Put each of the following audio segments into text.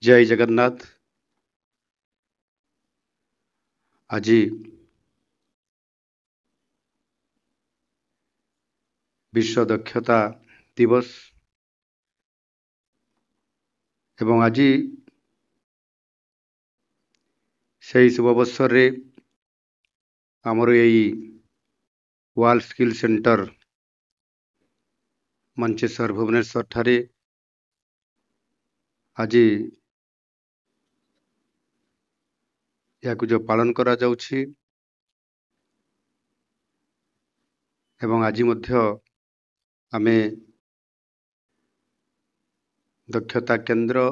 जय जगन्नाथ। आज विश्व दक्षता दिवस एवं आज से शुभ अवसर रे आमर यही world skill centre Mancheswar Bhubaneswar ठारे आज या जो पालन करा जाउछि एवं आज मध्य आमे दक्षता केंद्र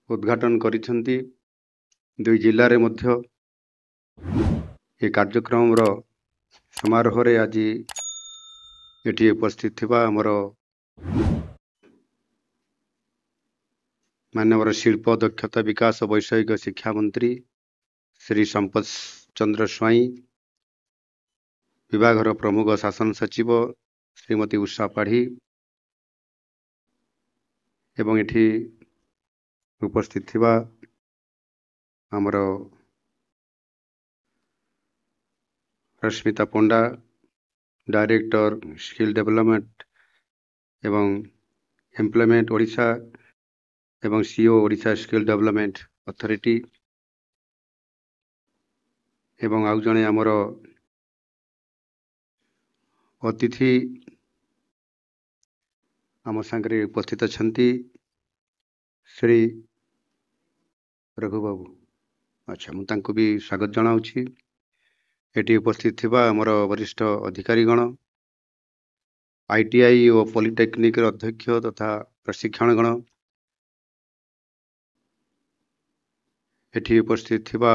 उद्घाटन करिसेंती। दुई जिल्ला रे मध्य ये कार्यक्रम रो समारोह रे आज एठी उपस्थित थिबा हमर मानवर शिल्प दक्षता विकास वैषयिक शिक्षा मंत्री श्री संपत चंद्र स्वाई, विभाग प्रमुख शासन सचिव श्रीमती उषा पाढ़ी एवं एठी उपस्थित थिबा हमर रश्मिता पंडा, डायरेक्टर स्किल डेवलपमेंट एवं एम्प्लॉयमेंट ओडिशा एवं CO Odisha skill development authority एवं आउ जने हमर अतिथि आम संगे उपस्थित अछंती श्री रघु बाबू। अच्छा मु तांको भी स्वागत जनाउछि। एटी उपस्थित थिबा हमर वरिष्ठ अधिकारीगण, आईटीआई और पॉलिटेक्निक अध्यक्ष तथा प्रशिक्षणगण, एटी उपस्थित थिबा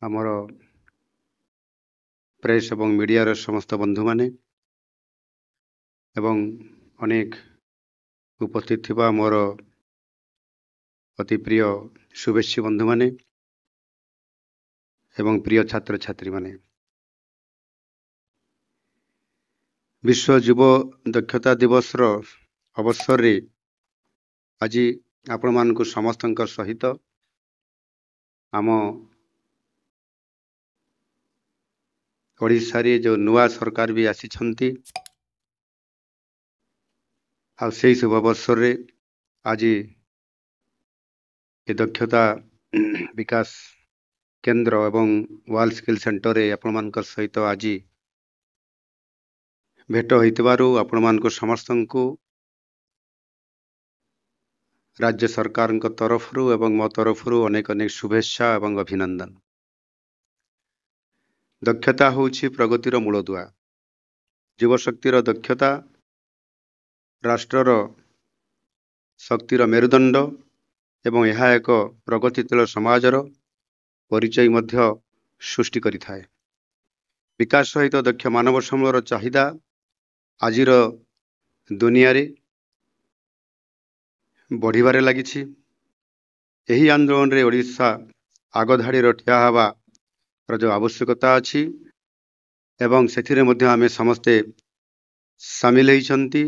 हमर प्रेस एवं मीडिया समस्त बंधु माने एवं अनेक उपस्थित थिबा मोर अति प्रिय शुभेच्छी बंधु माने एवं प्रिय छात्र छात्री माने, विश्व युव दक्षता दिवस रो अवसर रे आज आपण मानकु समस्तंकर सहित आम ओडिशा रे जो नुआ सरकार भी आसी छंती आ से शुभ अवसर रे आज ये दक्षता विकास केंद्र एवं वर्ल्ड स्किल सेंटर रे आपण मानकर सहित आज भेट होइतबारु आपण मानको समस्तंकु राज्य सरकार तरफ एवं मो तरफ अनेक अनेक शुभेच्छा एवं अभिनंदन। दक्षता होउछि प्रगतिर मूलदुआ। युव शक्तिर दक्षता राष्ट्रर शक्तिर मेरुदंड एवं यह एक प्रगतिशील समाजर परिचय मध्य सृष्टि करिथाए। विकास सहित दक्ष मानव सम्बलर चाहिदा आजिर दुनिया रे बढ़िबारे लागिछि। एही आंदोलन रे ओडिशा आगधाड़ी ठिया हवा जो आवश्यकता अछि एवं सेथिरे मध्य आमे समस्ते सामिल होइछंती।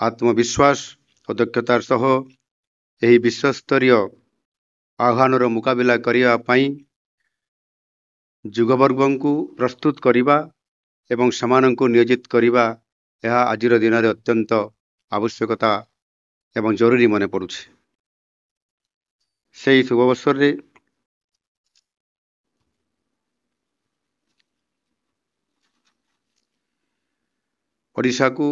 आत्मविश्वास और दक्षतार सह एही विश्वस्तरीय आह्वानर मुकाबिला करिया पई युगवर्गंकु प्रस्तुत करिबा एवं समानंकु नियोजित करिबा यह आजिर दिन रे अत्यंत आवश्यकता एवं जरूरी मने पड़ुछि। से शुभ अवसर रे ओडिशा को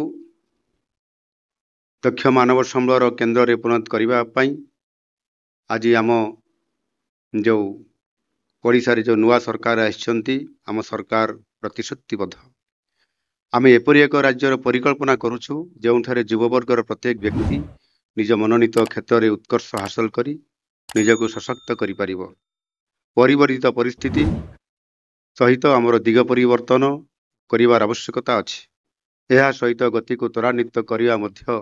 दक्ष मानव सम्बलर केंद्र रे परिणत करिबा पई आज आम जो ओडिशा रे जो नुआ सरकार आछंती आम सरकार प्रतिश्रुतिबद्ध। आम एपरि एक राज्यर परिकल्पना करूछु जोंठारे युववर्गर प्रत्येक व्यक्ति निज मनोनीत क्षेत्र में उत्कर्ष हासिल करी निजको सशक्त करि परिबो। परिवर्तित परिस्थिति सहित आमर दिग परिवर्तन करिवार आवश्यकता अछि। यह सहित गति को त्वरान्वित करिया मध्य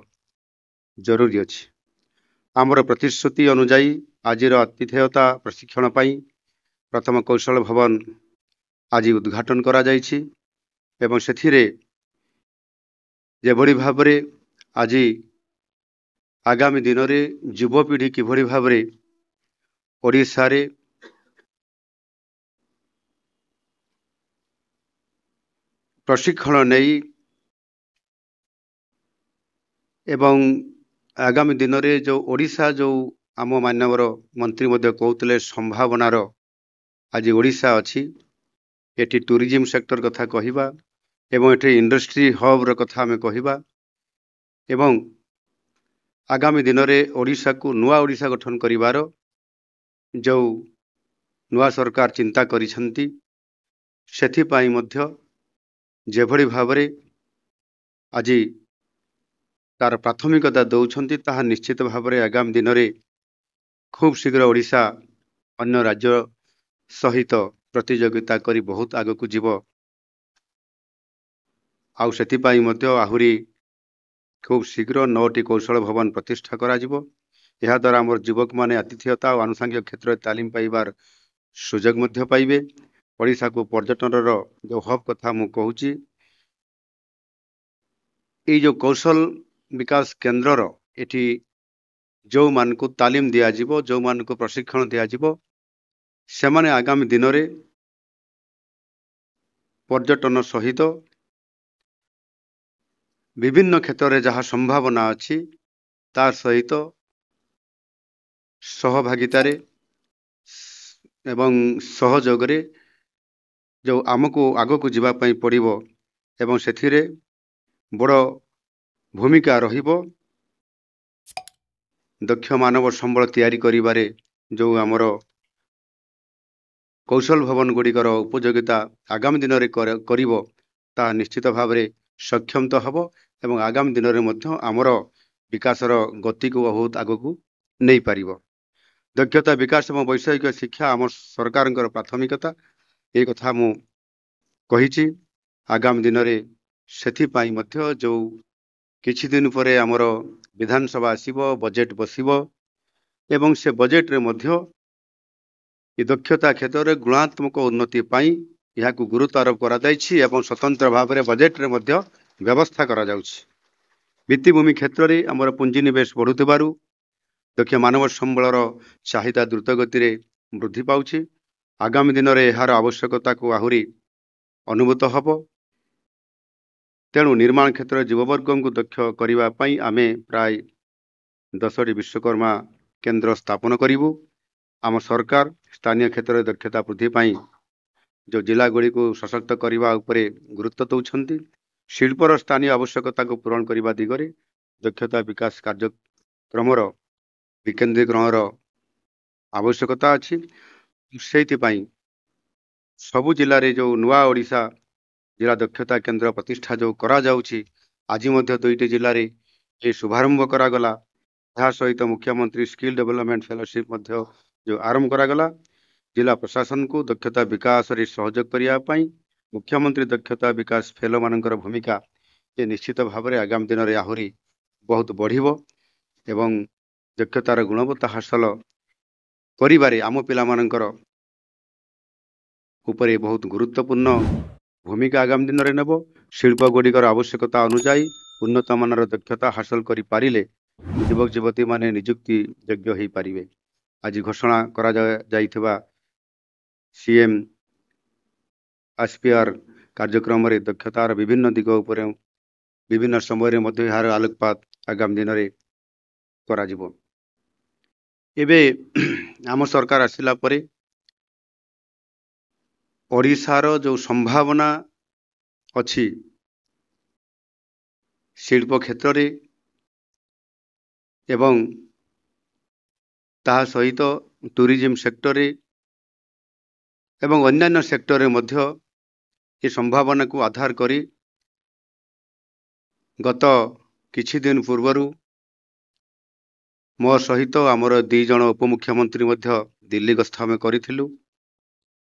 जरूरी अछि। आमर प्रतिश्रुति अनुजाई आजिर आतिथेयता प्रशिक्षण पाई प्रथम कौशल भवन आज उद्घाटन करा जायछि एवं सेथिरे जेभଳି भाबरे आज आगामी दिन में युवपीढ़ी किभली भाव में ओडिशा रे प्रशिक्षण नहीं एवं आगामी दिन में जो ओडिशा जो आम मानवर मंत्री मध्य कहते संभावनार आज ओडिशा अच्छी एटी टूरिज्म सेक्टर कथा कहवा एवं एटी इंडस्ट्री हब रो कथा आम कहवा एवं आगामी दिन में ओडिशा को नुआ ओडिशा गठन करिवार जो नुआ सरकार चिंता करिसंती सेथिपाई मध्य जेभली भाव में आज तार प्राथमिकता दौरान ताहा निश्चित भाव में आगामी दिन में खूब शीघ्र ओडिशा अन्य राज्य सहित प्रतियोगिता करी बहुत आगक जीव आउ सेथिपाई मध्य आहुरी खूब शीघ्र 9टी कौशल भवन प्रतिष्ठा करा जिवो। यह द्वारा आम युवक माने आतिथ्यता और आनुषंगिक क्षेत्र में तालीम पाइबार सुजोग मध्य पाइबे। ओडिशा को पर्यटन जो हब कथा मु कहूची ये जो कौशल विकास केन्द्र एटी जो मान को तालीम दिया जिवो जो मान को प्रशिक्षण दिया जिवो से माने आगामी दिन में पर्यटन सहित विभिन्न क्षेत्र में जहाँ संभावना अच्छी तार सहित सहभागितार एवं सहयोग जो आमको आगको जीवाई पड़ो एवं से बड़ भूमिका रहिबो दक्ष मानव संबल तैयारी करिबारे जो आमर कौशल भवन गुड़िकर उपयोगिता आगामी दिन में करिबो ता निश्चित भाव में सक्षम तो हबो एवं आगामी दिन में मध्य आमर विकासर गति को बहुत आगको नहीं पारिबो। दक्षता विकास एवं वैषयिक शिक्षा आम सरकार प्राथमिकता ये कथा मु कहिछि। आगामी दिन में सेथिपाई मध्य जो किछि दिन पर आमर विधानसभा आसीबो बजेट बसिबो एवं से बजेट रे मध्य ये दक्षता क्षेत्र में गुणात्मक उन्नति पाई यह गुरुत्व आरोप करा जायछि एवं स्वतंत्र भाव में बजेट रे मध्य व्यवस्था करा जाउछि। भित्तिभूमि क्षेत्र में आमर पुंजीनिवेश बढ़ुथिबारु दक्ष मानव संबलर चाहिदा द्रुत गति रे वृद्धि पाउछि। आगामी दिन में यार आवश्यकता को आहुरी अनुभूत हब। तेणु निर्माण क्षेत्र युववर्ग को दक्ष करने आमे प्राय 10टी विश्वकर्मा केन्द्र स्थापन करूँ। आम सरकार स्थानीय क्षेत्र में दक्षता वृद्धि पाई जो जिला गुड़ी को सशक्त करने उपरे गुरुत्व दौरान शिल्पर स्थानीय आवश्यकता को पूरण करने दिगरे दक्षता विकास कार्यक्रम विकेन्द्रीकरण आवश्यकता अच्छी। से सबु जिले में जो नुआ ओडिशा जिला दक्षता केन्द्र प्रतिष्ठा जो करा जाउछि आज मध्य 2टी जिले में ये शुभारंभ करागला। यह सहित मुख्यमंत्री स्किल डेवलपमेंट फेलोशिप मध्य जो आरंभ करागला। जिला प्रशासन को दक्षता विकास रे सहयोग करने मुख्यमंत्री दक्षता विकास फेलो मानकर भूमिका ये निश्चित भाव में आगामी दिन में आहुरी बहुत बढ़िबो एवं दक्षतार गुणवत्ता हासिल करिबारे आम पिला मानकर उपरे बहुत गुरुत्वपूर्ण भूमिका आगामी दिन में नेब। शिल्प गुड़िकर आवश्यकता अनुसार उन्नत मानर दक्षता हासिल करि पारिले युवक युवती माने नियुक्ति योग्य हो पारिबे। आज घोषणा करा जाइथिबा सीएम एस्पियर कार्यक्रम रे दक्षतार विभिन्न दिग उपरे विभिन्न समय मध्य यार आलोकपात आगामी दिन में करा जिवो। एबे आम सरकार आसिला परे ओडिशार जो संभावना अच्छी शिल्प क्षेत्र रे एवं ताहा सहित टूरिज्म सेक्टर रे एवं अन्यान्य सेक्टर रे मध्य ये संभावना को आधार करी गत किछि दिन पूर्वरु मो सहित आमर 2 जन उपमुख्यमंत्री मध्य दिल्ली गस्थ में करिथिलु।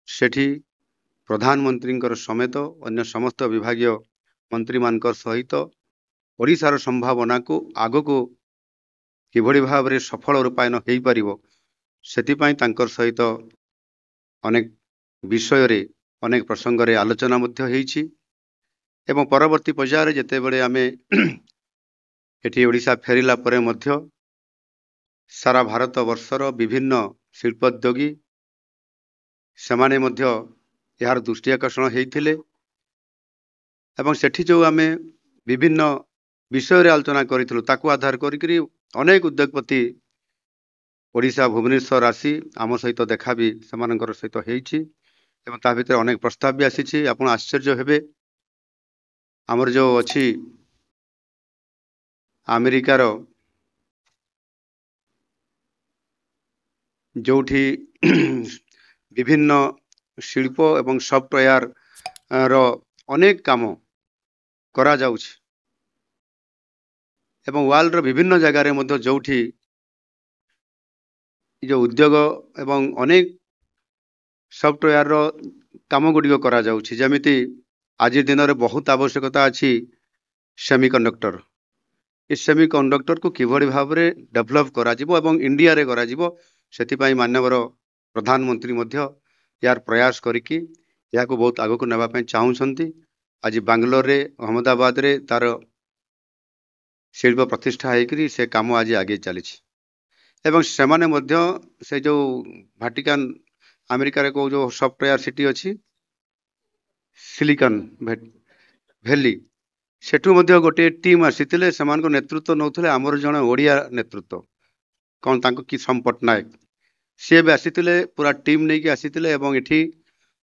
सेठी प्रधानमंत्री समेत अन्य समस्त विभागीय मंत्री मान सहित ओडिशार संभावना को आग को किभली भाव में सफल रूपायन हो पारिबो सेतिपाई तांकर सहित अनेक विषय रे अनेक प्रसंग रे आलोचना मध्य होईछि एवं परवर्ती पर्याय जेते बेले आमे एठी ओडिशा फेरिला परे मध्य ସାରା ଭାରତ ବର୍ଷର ବିଭିନ୍ନ ଶିଳ୍ପୋଦ୍ୟୋଗୀ ସେମାନେ ମଧ୍ୟ ଏହାର ଦୃଷ୍ଟି ଆକର୍ଷଣ ହେଇଥିଲେ ଏବଂ ସେଠି ଯେଉଁ ଆମେ ବିଭିନ୍ନ ବିଷୟରେ ଆଲୋଚନା କରିଥିଲୁ ତାକୁ ଆଧାର କରିକିରି ଅନେକ ଉଦ୍ୟୋଗପତି ଓଡ଼ିଶା ଭୁବନେଶ୍ୱର ଆସି ଆମ ସହିତ ଦେଖା ବି ସେମାନଙ୍କର ସହିତ ହେଇଛି ଏବଂ ତା ଭିତରେ ଅନେକ ପ୍ରସ୍ତାବ ବି ଆସିଛି। ଆପଣ ଆଶ୍ଚର୍ଯ୍ୟ ହେବେ, ଆମର ଯେଉଁ ଅଛି ଆମେରିକାର ଯେଉଁଠି ବିଭିନ୍ନ ଶିଳ୍ପ ଏବଂ ସଫ୍ଟୱେୟାର ର ଅନେକ କାମ କରାଯାଉଛି ଏବଂ ୱାର୍ଲଡର ବିଭିନ୍ନ ଜାଗାରେ ମଧ୍ୟ ଯେଉଁଠି ଯେଉଁ ଉଦ୍ୟୋଗ ଏବଂ ଅନେକ ସଫ୍ଟୱେୟାରର କାମ ଗୁଡ଼ିକ କରାଯାଉଛି, ଯେମିତି ଆଜି ଦିନରେ ବହୁତ ଆବଶ୍ୟକତା ଅଛି ସେମିକଣ୍ଡକ୍ଟର। ଏ ସେମିକଣ୍ଡକ୍ଟରକୁ କିଭଳି ଭାବରେ ଡେଭଲପ କରାଯିବ ଏବଂ ଇଣ୍ଡିଆରେ କରାଯିବ, ସେଥିପାଇଁ ମାନ୍ୟବର ପ୍ରଧାନମନ୍ତ୍ରୀ ମଧ୍ୟ ଏହାର ପ୍ରୟାସ କରିକି ଏହାକୁ ବହୁତ ଆଗକୁ ନେବା ପାଇଁ ଚାହୁଁଛନ୍ତି। ଆଜି ବାଙ୍ଗାଲୋରରେ ଅହମ୍ମଦାବାଦରେ ତାର ଶିଳ୍ପ ପ୍ରତିଷ୍ଠା ହେଇକରି ସେ କାମ ଆଜି ଆଗେଇ ଚାଲିଛି ଏବଂ ସେମାନେ ମଧ୍ୟ ସେ ଯେଉଁ ଭାଟିକାନ ଆମେରିକାରେ କେଉଁ ଯେଉଁ ସଫ୍ଟୱେୟାର ସିଟି ଅଛି ସିଲିକନ୍ ଭ୍ୟାଲି, ସେଠୁ ମଧ୍ୟ ଗୋଟିଏ ଟିମ୍ ଆସିଥିଲେ। ସେମାନଙ୍କ ନେତୃତ୍ୱ ନେଉଥିଲେ ଆମର ଜଣେ ଓଡ଼ିଆ ନେତୃତ୍ୱ, କ'ଣ ତାଙ୍କୁ କି ସମ ପଟ୍ଟନାୟକ, ସିଏ ବି ଆସିଥିଲେ, ପୁରା ଟିମ୍ ନେଇକି ଆସିଥିଲେ ଏବଂ ଏଠି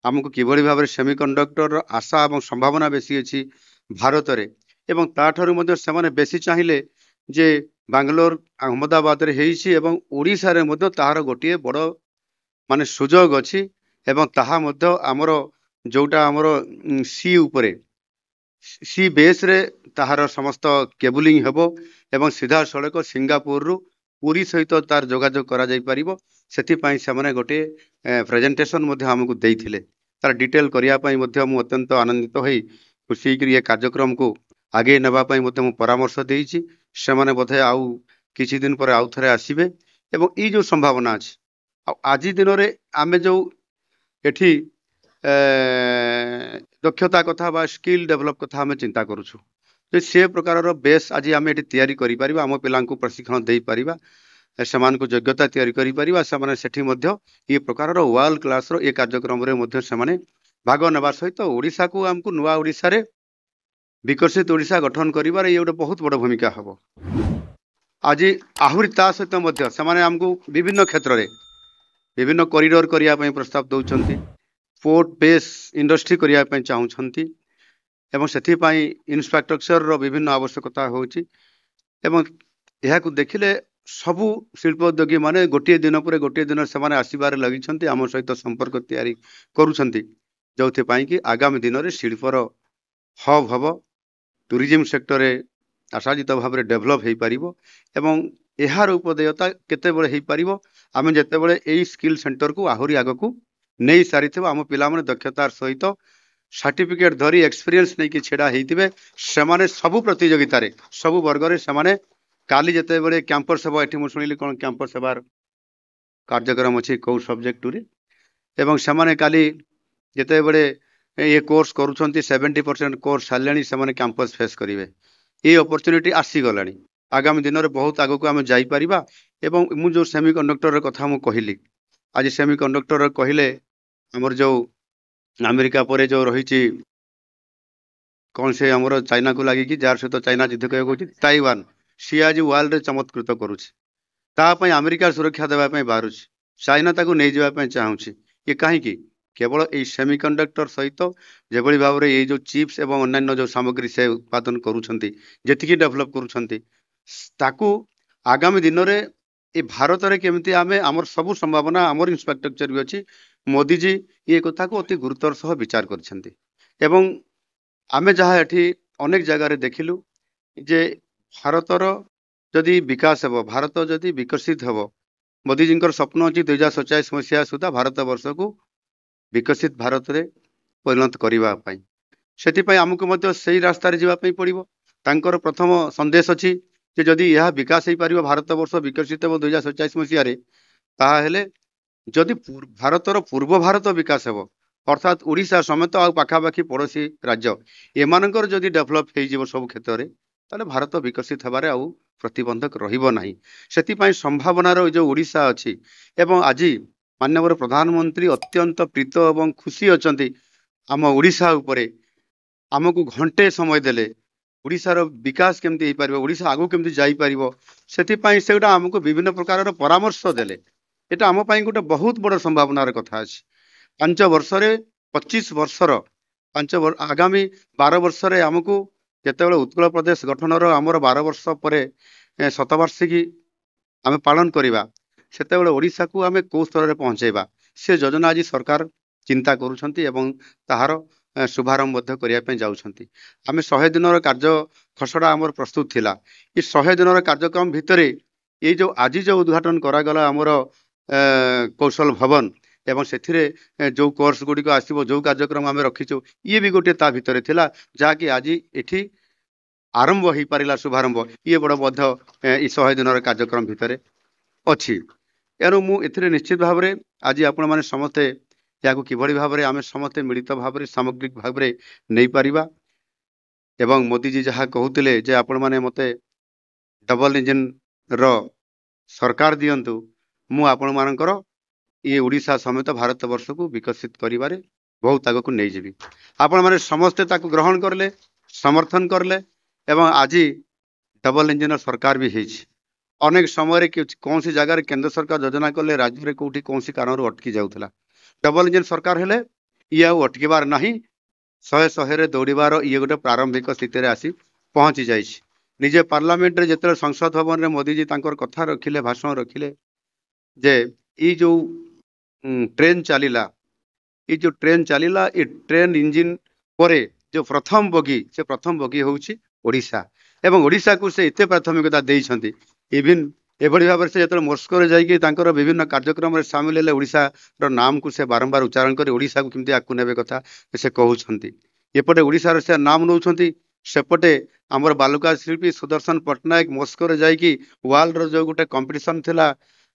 ଆମକୁ କିଭଳି ଭାବରେ ସେମିକଣ୍ଡକ୍ଟରର ଆଶା ଏବଂ ସମ୍ଭାବନା ବେଶୀ ଅଛି ଭାରତରେ ଏବଂ ତାଠାରୁ ମଧ୍ୟ ସେମାନେ ବେଶୀ ଚାହିଁଲେ ଯେ ବାଙ୍ଗାଲୋର ଅହମ୍ମଦାବାଦରେ ହେଇଛି ଏବଂ ଓଡ଼ିଶାରେ ମଧ୍ୟ ତାହାର ଗୋଟିଏ ବଡ଼ ମାନେ ସୁଯୋଗ ଅଛି ଏବଂ ତାହା ମଧ୍ୟ ଆମର ଯେଉଁଟା ଆମର ସି ଉପରେ ସି ବେସ୍ରେ ତାହାର ସମସ୍ତ କେବୁଲିଂ ହେବ ଏବଂ ସିଧାସଳଖ ସିଙ୍ଗାପୁରରୁ ପୁରୀ ସହିତ ତାର ଯୋଗାଯୋଗ କରାଯାଇପାରିବ। ସେଥିପାଇଁ ସେମାନେ ଗୋଟିଏ ପ୍ରେଜେଣ୍ଟେସନ ମଧ୍ୟ ଆମକୁ ଦେଇଥିଲେ। ତାର ଡିଟେଲ କରିବା ପାଇଁ ମଧ୍ୟ ମୁଁ ଅତ୍ୟନ୍ତ ଆନନ୍ଦିତ ହୋଇ ଖୁସି ହେଇକରି ଏ କାର୍ଯ୍ୟକ୍ରମକୁ ଆଗେଇ ନେବା ପାଇଁ ମଧ୍ୟ ମୁଁ ପରାମର୍ଶ ଦେଇଛି। ସେମାନେ ବୋଧେ ଆଉ କିଛି ଦିନ ପରେ ଆଉ ଥରେ ଆସିବେ ଏବଂ ଏଇ ଯେଉଁ ସମ୍ଭାବନା ଅଛି, ଆଉ ଆଜି ଦିନରେ ଆମେ ଯେଉଁ ଏଠି ଦକ୍ଷତା କଥା ବା ସ୍କିଲ୍ ଡେଭଲପ କଥା ଆମେ ଚିନ୍ତା କରୁଛୁ, ଯେ ସେ ପ୍ରକାରର ବେସ୍ ଆଜି ଆମେ ଏଠି ତିଆରି କରିପାରିବା, ଆମ ପିଲାଙ୍କୁ ପ୍ରଶିକ୍ଷଣ ଦେଇପାରିବା, ସେମାନଙ୍କୁ ଯୋଗ୍ୟତା ତିଆରି କରିପାରିବା, ସେମାନେ ସେଠି ମଧ୍ୟ ଏ ପ୍ରକାରର ୱାର୍ଲଡ କ୍ଲାସର ଏ କାର୍ଯ୍ୟକ୍ରମରେ ମଧ୍ୟ ସେମାନେ ଭାଗ ନେବା ସହିତ ଓଡ଼ିଶାକୁ ଆମକୁ ନୂଆ ଓଡ଼ିଶାରେ ବିକଶିତ ଓଡ଼ିଶା ଗଠନ କରିବାରେ ଇଏ ଗୋଟେ ବହୁତ ବଡ଼ ଭୂମିକା ହେବ। ଆଜି ଆହୁରି ତା ସହିତ ମଧ୍ୟ ସେମାନେ ଆମକୁ ବିଭିନ୍ନ କ୍ଷେତ୍ରରେ ବିଭିନ୍ନ କରିଡର କରିବା ପାଇଁ ପ୍ରସ୍ତାବ ଦେଉଛନ୍ତି, ପୋର୍ଟ ବେସ୍ ଇଣ୍ଡଷ୍ଟ୍ରି କରିବା ପାଇଁ ଚାହୁଁଛନ୍ତି ଏବଂ ସେଥିପାଇଁ ଇନଫ୍ରାଷ୍ଟ୍ରକ୍ଚରର ବିଭିନ୍ନ ଆବଶ୍ୟକତା ହେଉଛି ଏବଂ ଏହାକୁ ଦେଖିଲେ ସବୁ ଶିଳ୍ପୋଦ୍ୟୋଗୀ ମାନେ ଗୋଟିଏ ଦିନ ପରେ ଗୋଟିଏ ଦିନ ସେମାନେ ଆସିବାରେ ଲାଗିଛନ୍ତି, ଆମ ସହିତ ସମ୍ପର୍କ ତିଆରି କରୁଛନ୍ତି, ଯେଉଁଥିପାଇଁ କି ଆଗାମୀ ଦିନରେ ଶିଳ୍ପର ହବ୍ ହେବ, ଟୁରିଜିମ୍ ସେକ୍ଟରରେ ଆଶାଜିତ ଭାବରେ ଡେଭଲପ ହେଇପାରିବ ଏବଂ ଏହାର ଉପଦେୟତା କେତେବେଳେ ହେଇପାରିବ, ଆମେ ଯେତେବେଳେ ଏଇ ସ୍କିଲ୍ ସେଣ୍ଟରକୁ ଆହୁରି ଆଗକୁ ନେଇ ସାରିଥିବା, ଆମ ପିଲାମାନେ ଦକ୍ଷତାର ସହିତ ସାର୍ଟିଫିକେଟ ଧରି ଏକ୍ସପିରିଏନ୍ସ ନେଇକି ଛିଡ଼ା ହେଇଥିବେ, ସେମାନେ ସବୁ ପ୍ରତିଯୋଗିତାରେ ସବୁ ବର୍ଗରେ ସେମାନେ କାଲି ଯେତେବେଳେ କ୍ୟାମ୍ପସ ହେବ, ଏଠି ମୁଁ ଶୁଣିଲି କ'ଣ କ୍ୟାମ୍ପସ ହେବାର କାର୍ଯ୍ୟକ୍ରମ ଅଛି କେଉଁ ସବଜେକ୍ଟରେ ଏବଂ ସେମାନେ କାଲି ଯେତେବେଳେ ଏ କୋର୍ସ କରୁଛନ୍ତି 70% କୋର୍ସ ସାରିଲେଣି, ସେମାନେ କ୍ୟାମ୍ପସ ଫେସ୍ କରିବେ। ଏଇ ଅପରଚ୍ୟୁନିଟି ଆସିଗଲାଣି, ଆଗାମୀ ଦିନରେ ବହୁତ ଆଗକୁ ଆମେ ଯାଇପାରିବା ଏବଂ ମୁଁ ଯେଉଁ ସେମିକଣ୍ଡକ୍ଟରର କଥା ମୁଁ କହିଲି, ଆଜି ସେମିକଣ୍ଡକ୍ଟର କହିଲେ ଆମର ଯେଉଁ ଆମେରିକା ପରେ ଯେଉଁ ରହିଛି କ'ଣ ସେ ଆମର ଚାଇନାକୁ ଲାଗିକି ଯାହାର ସହିତ ଚାଇନା ଯୁଦ୍ଧ କରିବାକୁ କହୁଛି ତାଇୱାନ, ସିଏ ଆଜି ୱାର୍ଲଡରେ ଚମତ୍କୃତ କରୁଛି, ତା ପାଇଁ ଆମେରିକା ସୁରକ୍ଷା ଦେବା ପାଇଁ ବାହାରୁଛି, ଚାଇନା ତାକୁ ନେଇଯିବା ପାଇଁ ଚାହୁଁଛି। ଇଏ କାହିଁକି? କେବଳ ଏଇ ସେମିକଣ୍ଡକ୍ଟର ସହିତ ଯେଭଳି ଭାବରେ ଏଇ ଯେଉଁ ଚିପ୍ସ ଏବଂ ଅନ୍ୟାନ୍ୟ ଯେଉଁ ସାମଗ୍ରୀ ସେ ଉତ୍ପାଦନ କରୁଛନ୍ତି, ଯେତିକି ଡେଭଲପ କରୁଛନ୍ତି, ତାକୁ ଆଗାମୀ ଦିନରେ ଏ ଭାରତରେ କେମିତି ଆମେ ଆମର ସବୁ ସମ୍ଭାବନା ଆମର ଇନଫ୍ରାଷ୍ଟ୍ରକ୍ଚର ବି ଅଛି, ମୋଦିଜୀ ଏ କଥାକୁ ଅତି ଗୁରୁତ୍ୱର ସହ ବିଚାର କରିଛନ୍ତି ଏବଂ ଆମେ ଯାହା ଏଠି ଅନେକ ଜାଗାରେ ଦେଖିଲୁ ଯେ ଭାରତର ଯଦି ବିକାଶ ହେବ, ଭାରତ ଯଦି ବିକଶିତ ହେବ, ମୋଦିଜୀଙ୍କର ସ୍ୱପ୍ନ ଅଛି 2047 ମସିହା ସୁଦ୍ଧା ଭାରତ ବର୍ଷକୁ ବିକଶିତ ଭାରତରେ ପରିଣତ କରିବା ପାଇଁ। ସେଥିପାଇଁ ଆମକୁ ମଧ୍ୟ ସେଇ ରାସ୍ତାରେ ଯିବା ପାଇଁ ପଡ଼ିବ। ତାଙ୍କର ପ୍ରଥମ ସନ୍ଦେଶ ଅଛି ଯେ ଯଦି ଏହା ବିକାଶ ହେଇପାରିବ, ଭାରତ ବର୍ଷ ବିକଶିତ ହେବ 2047 ମସିହାରେ, ତାହେଲେ ଯଦି ଭାରତର ପୂର୍ବ ଭାରତ ବିକାଶ ହେବ, ଅର୍ଥାତ୍ ଓଡ଼ିଶା ସମେତ ଆଉ ପାଖାପାଖି ପଡ଼ୋଶୀ ରାଜ୍ୟ ଏମାନଙ୍କର ଯଦି ଡେଭଲପ ହେଇଯିବ ସବୁ କ୍ଷେତ୍ରରେ, ताले भारत विकसित हेबारे आउ प्रतिबंधक रहिबो नाही। सेतिपाई संभावनार जो ओडिशा अछि एवं आज माननीय प्रधानमंत्री अत्यंत प्रीत एवं खुशी अछंती आम ओडिशा उपरे आमको घंटे समय देले ओडिशार विकास केमती पारिबो ओडिशा आगु केमती जाई पारिबो सेतिपाई सेटा हमको विभिन्न प्रकार परामर्श देले एटा आम पई गोटे बहुत बड़ संभावनार कथा अछि। 5 वर्षरे 25 वर्षर आगामी 12 वर्षरे आमको जेतेबेले उत्कल प्रदेश गठनर आमर 12 वर्ष पर शतवार्षिकी आम पालन करवा सेतेबेले ओडिशा को आम को स्तर में पहुंचेबा से योजना आज सरकार चिंता करुछंती एवं ताहार शुभारंभ करने जाउछंती। आम 100 दिन कार्य खसड़ा आमर प्रस्तुत थिला ये 100 दिन कार्यक्रम भितर ये जो आज जो उद्घाटन करागला आमर कौशल भवन एवं से जो कोर्स गुड़िक आसो जो कार्यक्रम आम रखीचु ये भी गोटे ता भितर थिला जहाँकि आज एठी आरंभ हो पारिला शुभारंभ ये बड़ मध्य 100 दिन कार्यक्रम भितर अच्छी एणु मुझे निश्चित भाव में आज आपण मैंने समस्ते या किभली भाव में आम समस्ते मिलित भाव में सामग्रिक भाव में नहीं पारिबा एवं मोदीजी जहाँ कहते जे आपण मैंने मते डबल इंजिन रो सरकार दियंतु मु आपण मानकर ये ओडिशा समेत भारत वर्ष को विकसित करिबारे बहुत आगक नहीं जीवी आपण माने समस्ते ताकू ग्रहण करले समर्थन करले एवं आज डबल इंजिन सरकार भी है अनेक समय कौन सी जगह केंद्र सरकार योजना कले राज्य में कौटी कौन सी कारण अटकी जाऊला डबल इंजिन सरकार हेले ये अटकबार ना 100 दौड़बार ये गोटे प्रारंभिक स्थित आसी पहुंची जाइए निजे पार्लियामेंट रे जिते संसद भवन में मोदीजी कथा रखिले भाषण रखिले जे ये जो ट्रेन चलीला ये ट्रेन इंजिन परे जो प्रथम बगी होउछि ओडिशा एवं ओडिशा को से एते प्राथमिकता देइछंती इवन एभली भाव से जो मस्को जाइए विभिन्न कार्यक्रम में सामिल हेले ओडिशार नाम को से बारंबार उच्चारण कर ओडिशा को केमती आकु नेबे कथा से कहउछंती एपटे ओडिशार से नाम नौछंती सेपटे आमर बालुका शिल्पी सुदर्शन पट्टनायक मस्को जाइए वर्ल्ड रो जो गोटे कंपटीशन थिला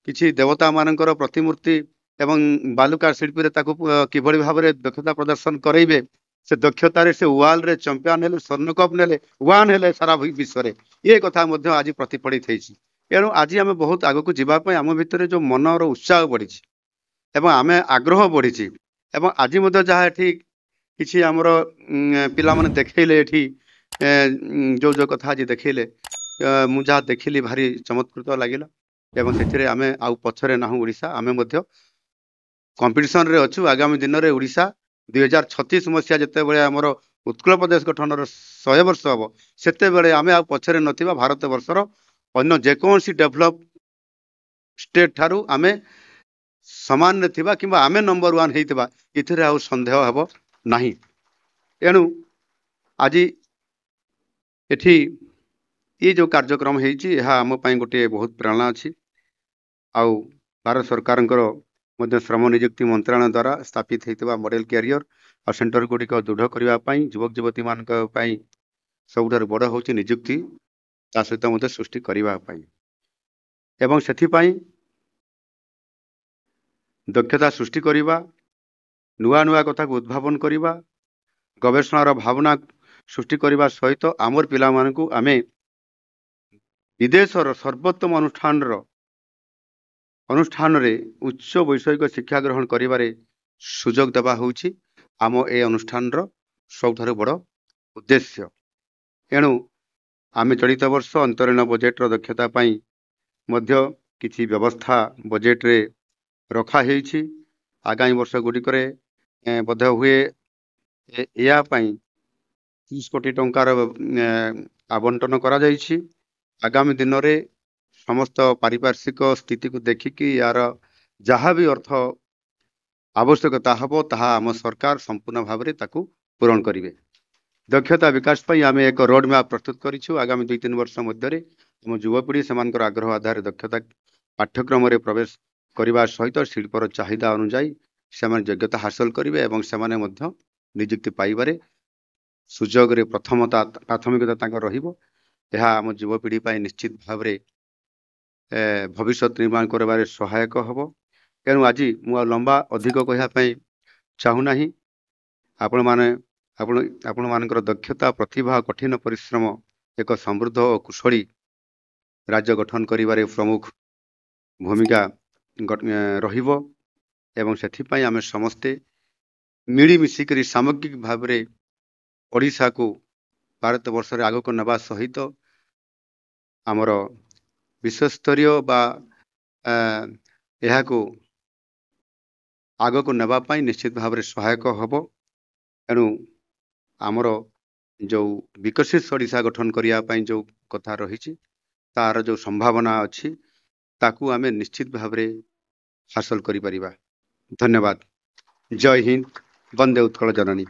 किछि देवता मानकर प्रतिमूर्ति एवं बालुका शिल्पी रे ताकू किभली भाव में दक्षता प्रदर्शन करेबे से दक्षतार से वर्ल्ड रे चैंपियन हेले स्वर्ण कप नेले वन हेले सारा विश्व रे ये कथा मध्य आज प्रतिफलित होइछि एणु आज आम बहुत आगक जावाई आम भितर जो मनर उत्साह बढ़ी एवं आम आग्रह बढ़ी एवं आज जहाँ ये किसी आमर पिला माने देखले ये जो जो कथा आज देखले मुझे देखिली भारी चमत्कृत लगिला एवं से आम आउ पछरे ना ओडिशा आम कंपिटिशन रे अच्छु आगामी दिन में ओडिशा 2036 मसीहा जिते बड़े आमर उत्कल प्रदेश गठन 100 वर्ष हम से आम आ पछरे नथिबा भारत वर्षर अन्य जेकोसी डेभलप स्टेट ठारू आमे समान थिबा किंबा आमे नंबर 1 हेतिबा इथिरे आ संदेह हेबो नाही। एणु आज एठी ये जो कार्यक्रम हेछि यह आम पई गोटे बहुत प्रेरणा अछि आउ भारत सरकार श्रम नियुक्ति मंत्रालय द्वारा स्थापित होता मॉडल कैरियर और सेंटर गुड़िक दृढ़ करने युवक युवती मान सबुठ बड़ हूँ नियुक्ति ता सहित सृष्टि करने एवं से दक्षता सृष्टि करवा नुआ नुआ कथा को उद्भावन करवा गवेषणार भावना सृष्टि करने सहित आमर पिला मानकु आमे विदेशर सर्वोत्तम अनुष्ठान रे उच्च वैषयिक शिक्षा ग्रहण करिबारे सुजोग देवा होउछि आम ए अनुष्ठान सबुठारु बड़ उद्देश्य। एणु आमे चलित वर्ष अंतरीण बजेट दक्षता पाई मध्य किछि व्यवस्था बजेट रे रखा हेछि आगामी वर्ष गुड़िकरे बोध हुए या पाई 30 कोटी टंकार आवंटन करा जाइछि। आगामी दिन में समस्त पारिपार्श्विक स्थिति को देखिकी यार जहाँ भी अर्थ आवश्यकता हम ताहा आम सरकार संपूर्ण भाव में ताकू पूरण करेंगे। दक्षता विकास पर आम एक रोड मैप प्रस्तुत करूँ आगामी 2-3 वर्ष मध्य आम युवपीढ़ी से आग्रह आधार दक्षता पाठ्यक्रम में प्रवेश करने सहित शिल्पर चाहिदा अनुजाई से योग्यता हासिल करेंगे और से नियुक्ति पाइबारे सुजोग रे प्रथमता प्राथमिकता रहिबो। यह आम युवपीढ़ी पर निश्चित भाव में भविष्य निर्माण करबारे सहायक हम। एणु आज मु लंबा अधिक कहवाई चाहूना आपण मानकर दक्षता प्रतिभा कठिन परिश्रम ଏକ ସମୃଦ୍ଧ ଓ କୁଶଳୀ ରାଜ୍ୟ ଗଠନ କରିବାରେ ପ୍ରମୁଖ ଭୂମିକା ରହିବ ଏବଂ ସେଥିପାଇଁ ଆମେ ସମସ୍ତେ ମିଳିମିଶିକରି ସାମଗ୍ରିକ ଭାବରେ ଓଡ଼ିଶାକୁ ଭାରତ ବର୍ଷରେ ଆଗକୁ ନେବା ସହିତ ଆମର ବିଶ୍ୱସ୍ତରୀୟ ବା ଏହାକୁ ଆଗକୁ ନେବା ପାଇଁ ନିଶ୍ଚିତ ଭାବରେ ସହାୟକ ହେବ। ଏଣୁ ଆମର ଯେଉଁ ବିକଶିତ ଓଡ଼ିଶା ଗଠନ କରିବା ପାଇଁ ଯେଉଁ କଥା ରହିଛି ତାର ଯେଉଁ ସମ୍ଭାବନା ଅଛି ତାକୁ ଆମେ ନିଶ୍ଚିତ ଭାବରେ ହାସଲ କରିପାରିବା। ଧନ୍ୟବାଦ। ଜୟ ହିନ୍ଦ। ବନ୍ଦେ ଉତ୍କଳ ଜନନୀ।